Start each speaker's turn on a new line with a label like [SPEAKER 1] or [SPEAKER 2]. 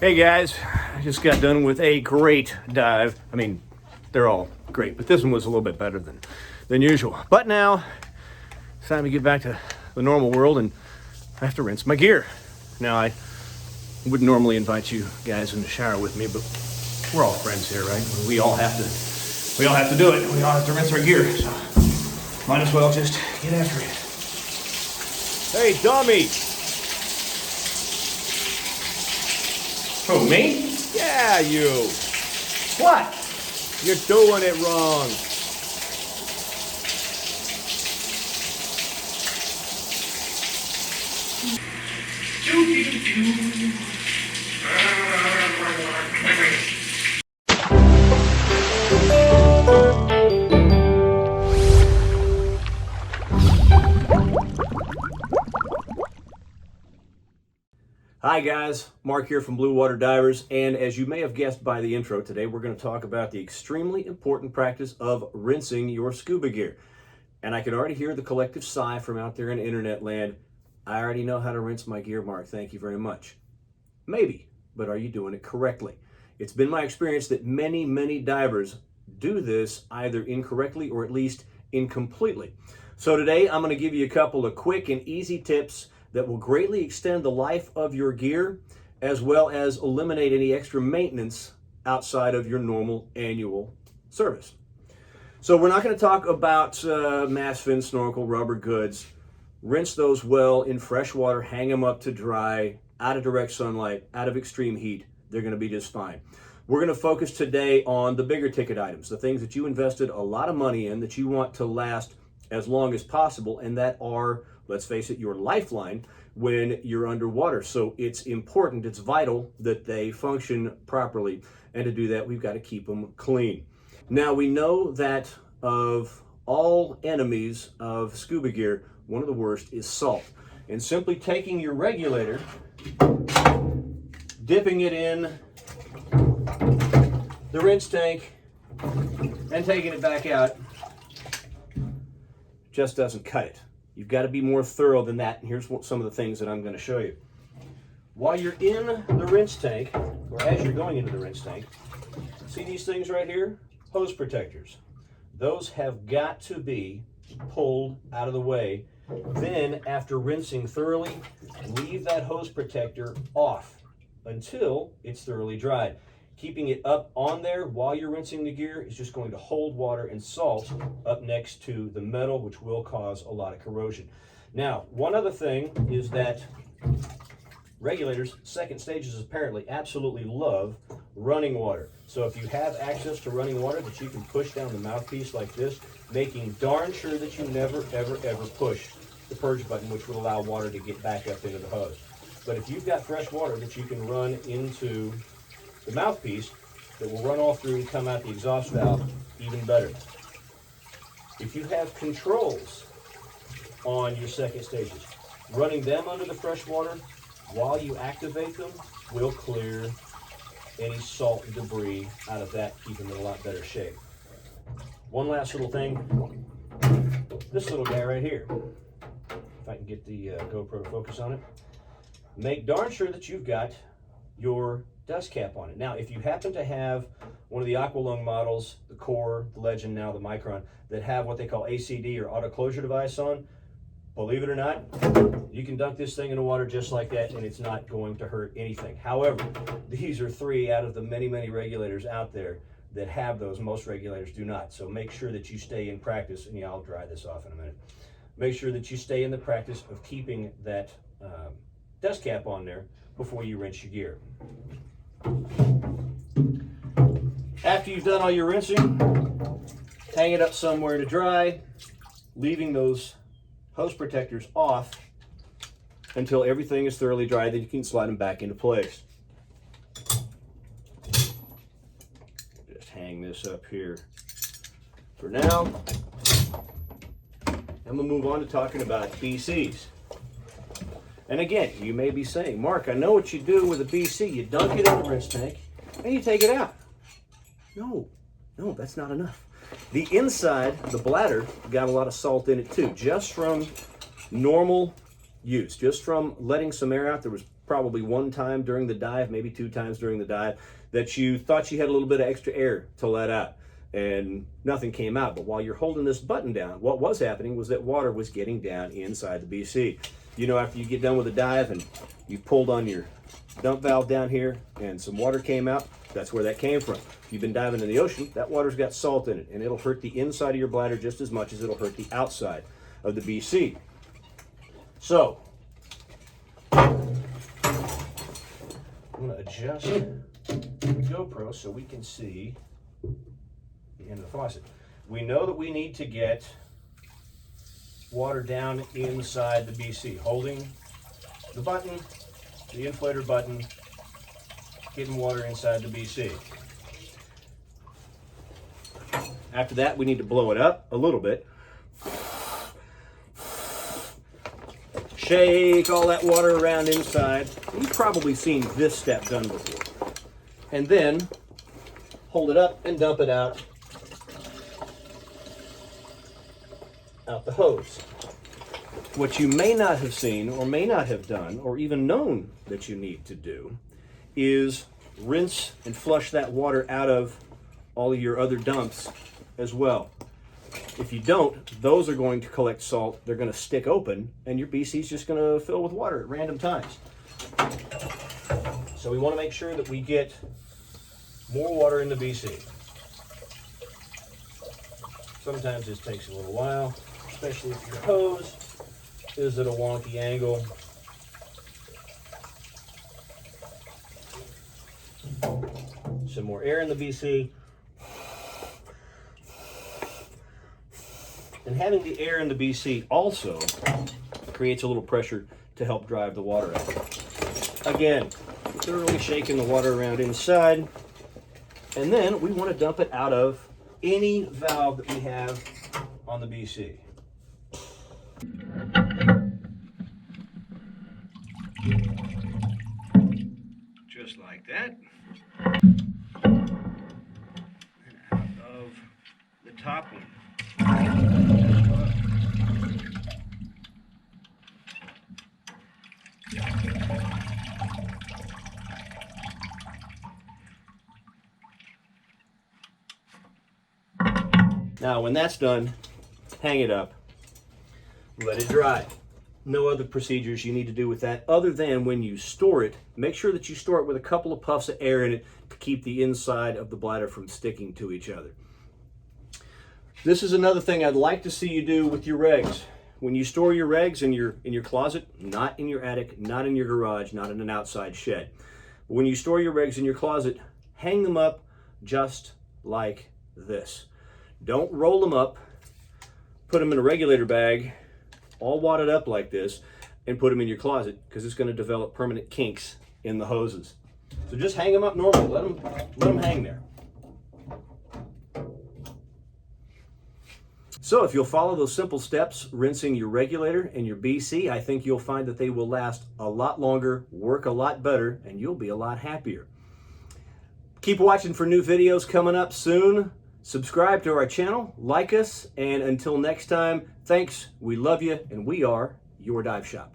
[SPEAKER 1] Hey guys, I just got done with a great dive. I mean, they're all great, but this one was a little bit better than usual. But now it's time to get back to the normal world, and I have to rinse my gear. Now, I wouldn't normally invite you guys in the shower with me, but we're all friends here, right? We all have to do it. We all have to rinse our gear, so might as well just get after it. Hey, dummy! Who, me? Yeah, you. What? You're doing it wrong. Hi guys, Mark here from Blue Water Divers, and as you may have guessed by the intro today, we're going to talk about the extremely important practice of rinsing your scuba gear. And I can already hear the collective sigh from out there in internet land. I already know how to rinse my gear, Mark. Thank you very much. Maybe, but are you doing it correctly? It's been my experience that many divers do this either incorrectly or at least incompletely. So today I'm going to give you a couple of quick and easy tips that will greatly extend the life of your gear, as well as eliminate any extra maintenance outside of your normal annual service. So we're not going to talk about mask fin, snorkel, rubber goods. Rinse those well in fresh water, hang them up to dry, out of direct sunlight, out of extreme heat. They're going to be just fine. We're going to focus today on the bigger ticket items, the things that you invested a lot of money in that you want to last as long as possible, and that are, let's face it, your lifeline when you're underwater. So it's important, it's vital that they function properly. And to do that, we've got to keep them clean. Now, we know that of all enemies of scuba gear, one of the worst is salt. And simply taking your regulator, dipping it in the rinse tank, and taking it back out just doesn't cut it. You've got to be more thorough than that, and here's some of the things that I'm going to show you. While you're in the rinse tank, or as you're going into the rinse tank, see these things right here? Hose protectors. Those have got to be pulled out of the way. Then, after rinsing thoroughly, leave that hose protector off until it's thoroughly dried. Keeping it up on there while you're rinsing the gear is just going to hold water and salt up next to the metal, which will cause a lot of corrosion. Now, one other thing is that regulators, second stages apparently absolutely love running water. So if you have access to running water that you can push down the mouthpiece like this, making darn sure that you never, ever push the purge button, which will allow water to get back up into the hose. But if you've got fresh water that you can run into the mouthpiece, that will run all through and come out the exhaust valve, even better. If you have controls on your second stages, running them under the fresh water while you activate them will clear any salt and debris out of that, keeping it in a lot better shape. One last little thing, this little guy right here, if I can get the GoPro to focus on it, make darn sure that you've got your dust cap on it. Now, if you happen to have one of the Aqualung models, the Core, the Legend, now the Micron, that have what they call ACD or auto closure device on, believe it or not, you can dunk this thing in the water just like that and it's not going to hurt anything. However, these are 3 out of the many regulators out there that have those. Most regulators do not. So make sure that you stay in practice, and yeah, I'll dry this off in a minute. Make sure that you stay in the practice of keeping that dust cap on there before you rinse your gear. After you've done all your rinsing, hang it up somewhere to dry, leaving those hose protectors off until everything is thoroughly dry. Then you can slide them back into place. Just hang this up here for now. And we'll move on to talking about BCs. And again, you may be saying, Mark, I know what you do with a BC. You dunk it in the rinse tank and you take it out. No, that's not enough. The inside, the bladder, got a lot of salt in it too, just from normal use, just from letting some air out. There was probably one time during the dive, maybe 2 times during the dive, that you thought you had a little bit of extra air to let out and nothing came out. But while you're holding this button down, what was happening was that water was getting down inside the BC. You know, after you get done with a dive and you pulled on your dump valve down here and some water came out, that's where that came from. If you've been diving in the ocean, that water's got salt in it, and it'll hurt the inside of your bladder just as much as it'll hurt the outside of the BC. So, I'm going to adjust the GoPro so we can see the end of the faucet. We know that we need to get water down inside the BC, holding the button, the inflator button, getting water inside the BC. After that, we need to blow it up a little bit. Shake all that water around inside. You've probably seen this step done before. And then hold it up and dump it out the hose. What you may not have seen or may not have done or even known that you need to do is rinse and flush that water out of all of your other dumps as well. If you don't, those are going to collect salt, they're going to stick open, and your BC is just going to fill with water at random times. So we want to make sure that we get more water in the BC. Sometimes this takes a little while, especially if your hose is at a wonky angle. Some more air in the BC. And having the air in the BC also creates a little pressure to help drive the water out. Again, thoroughly shaking the water around inside. And then we want to dump it out of any valve that we have on the BC. Just like that. And out of the top one. Now, when that's done, hang it up, let it dry. No other procedures you need to do with that other than when you store it, make sure that you store it with a couple of puffs of air in it to keep the inside of the bladder from sticking to each other. This is another thing I'd like to see you do with your regs. When you store your regs in your closet, not in your attic, not in your garage, not in an outside shed. But when you store your regs in your closet, hang them up just like this. Don't roll them up, put them in a regulator bag, all wadded up like this, and put them in your closet, because it's going to develop permanent kinks in the hoses. So just hang them up normally, let them hang there. So if you'll follow those simple steps, rinsing your regulator and your BC, I think you'll find that they will last a lot longer, work a lot better, and you'll be a lot happier. Keep watching for new videos coming up soon. Subscribe to our channel, like us, and until next time, thanks, we love you, and we are your dive shop.